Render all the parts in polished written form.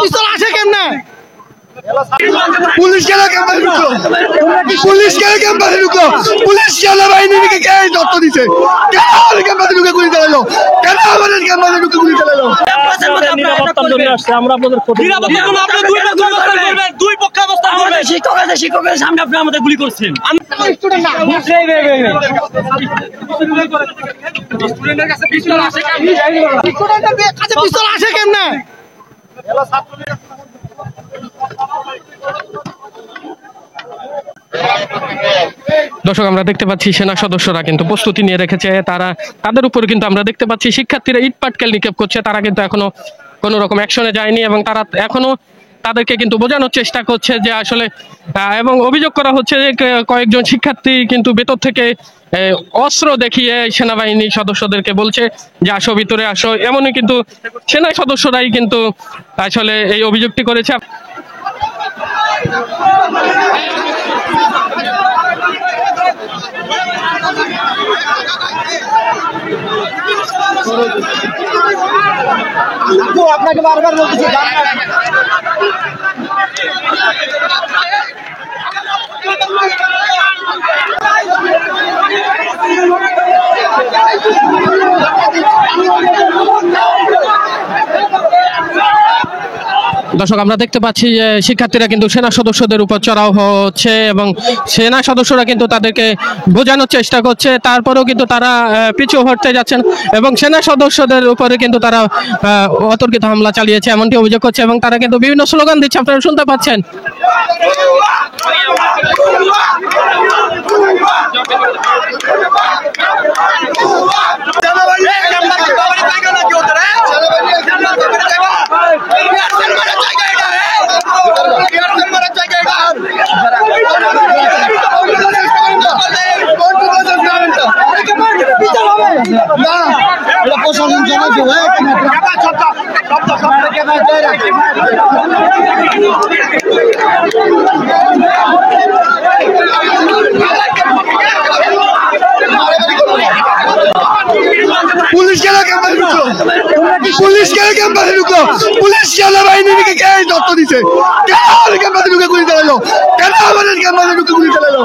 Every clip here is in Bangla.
পিস্তল আসে কেমনে? পুলিশ কেন ক্যাম্পাসে ঢুকলো? পুলিশ কেন ক্যাম্পাসে ঢুকলো? পুলিশ সেনাবাহিনীকে কে দত্ত দিছে? কেন আমাদের ক্যাম্পাসে ঢুকে গুলি চালালো? কেন আমাদের ক্যাম্পাসে ঢুকে গুলি চালালো? শিক্ষকের সামনে আপনি আমাদের গুলি করছেন। পিস্তল আসে কেমনে? দর্শক, আমরা দেখতে পাচ্ছি সেনা সদস্যরা কিন্তু প্রস্তুতি নিয়ে রেখেছে। তাদের উপর কিন্তু আমরা দেখতে পাচ্ছি শিক্ষার্থীরা ইট পাটকেল নিক্ষেপ করছে। তারা কিন্তু এখনো কোনো রকম অ্যাকশনে যায়নি এবং তারা এখনো তাদেরকে কিন্তু বোঝানোর চেষ্টা করছে যে আসলে, এবং অভিযোগ করা হচ্ছে যে কয়েকজন শিক্ষার্থী কিন্তু ভেতর থেকে অস্ত্র দেখিয়ে সেনাবাহিনী সদস্যদেরকে বলছে যে আসো, ভিতরে আসো। এমনই কিন্তু সেনা সদস্যরাই কিন্তু আসলে এই অভিযোগটি করেছে। আপনাকে বারবার বলতেছি দর্শক, আমরা দেখতে পাচ্ছি যে শিক্ষার্থীরা কিন্তু সেনা সদস্যদের উপর চড়াও হচ্ছে এবং সেনা সদস্যরা কিন্তু তাদেরকে বোঝানোর চেষ্টা করছে। তারপরেও কিন্তু তারা পিছু হটতে যাচ্ছেন এবং সেনা সদস্যদের উপরে কিন্তু তারা অতর্কিত হামলা চালিয়েছে এমনটি অভিযোগ করছে এবং তারা কিন্তু বিভিন্ন স্লোগান দিচ্ছে, আপনারা শুনতে পাচ্ছেন। পুলিশ কেন ক্যাম্পাসে ঢুকলো? পুলিশ কেন ক্যাম্পাসে ঢুকলো? পুলিশ সেনাবাহিনীকে কে দত্ত দিছে? কেন আমাদের ক্যাম্পাসে ঢুকে গুলি চালালো? কেন আমাদের ক্যাম্পাসে ঢুকে গুলি চালালো?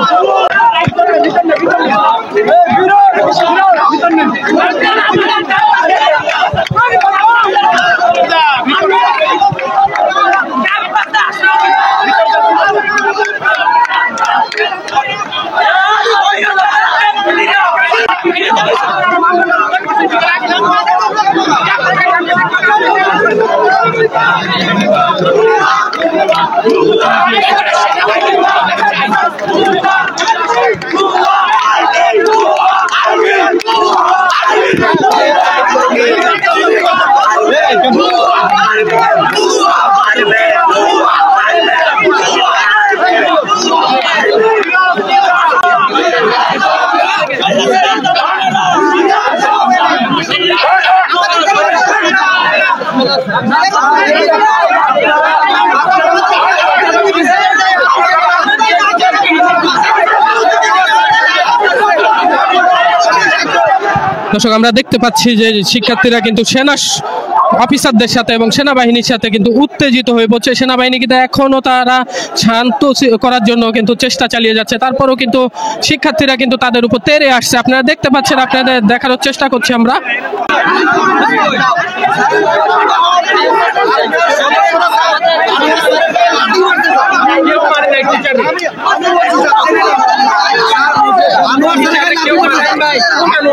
দর্শক, আমরা দেখতে পাচ্ছি যে শিক্ষার্থীরা কিন্তু সেনা অফিসারদের সাথে এবং সেনাবাহিনীর সাথে কিন্তু উত্তেজিত হয়ে পড়ছে। সেনাবাহিনী কিন্তু এখনো তারা শান্ত করার জন্য কিন্তু চেষ্টা চালিয়ে যাচ্ছে। তারপরেও কিন্তু শিক্ষার্থীরা কিন্তু তাদের উপর তেড়ে আসছে। আপনারা দেখতে পাচ্ছেন, আপনাদের দেখানোর চেষ্টা করছি আমরা।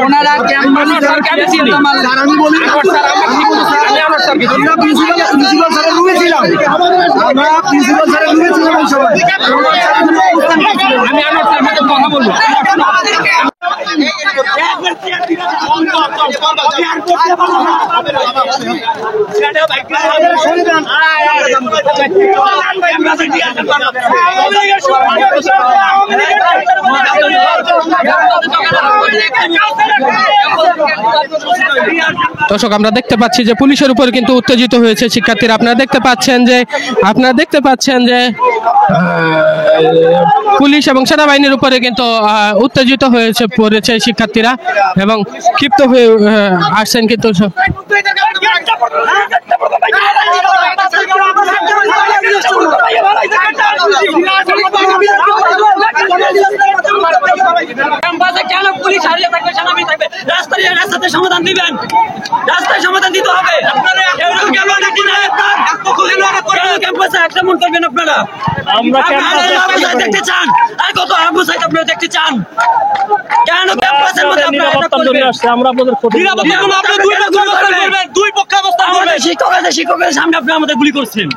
ওনারা কথা বলবো। দর্শক, আমরা দেখতে পাচ্ছি যে পুলিশের উপর কিন্তু উত্তেজিত হয়েছে শিক্ষার্থীরা। আপনারা দেখতে পাচ্ছেন যে পুলিশ এবং সেনাবাহিনীর উপরে কিন্তু উত্তেজিত হয়েছে পড়েছে শিক্ষার্থীরা এবং ক্ষিপ্ত হয়ে আসছেন কিন্তু সারিয়ে থাকবে, সেনাবাহিনী থাকবে, রাস্তাতে সমাধান দিবেন, রাস্তায় সমাধান দিতে হবে। আপনারা কেন নাকি না ক্যাম্পাসে আক্রমণ করবেন আপনারা? আপনারা দেখতে চান আর কত আবু সাইদ আপনারা দেখতে চান? কেন ক্যাম্পাসের মধ্যে আপনারা আমরা আপনাদের দুই পক্ষে অবস্থান করবেন, দুই পক্ষে অবস্থান করবেন। শিক্ষকের সামনে আপনি আমাদের গুলি করছেন।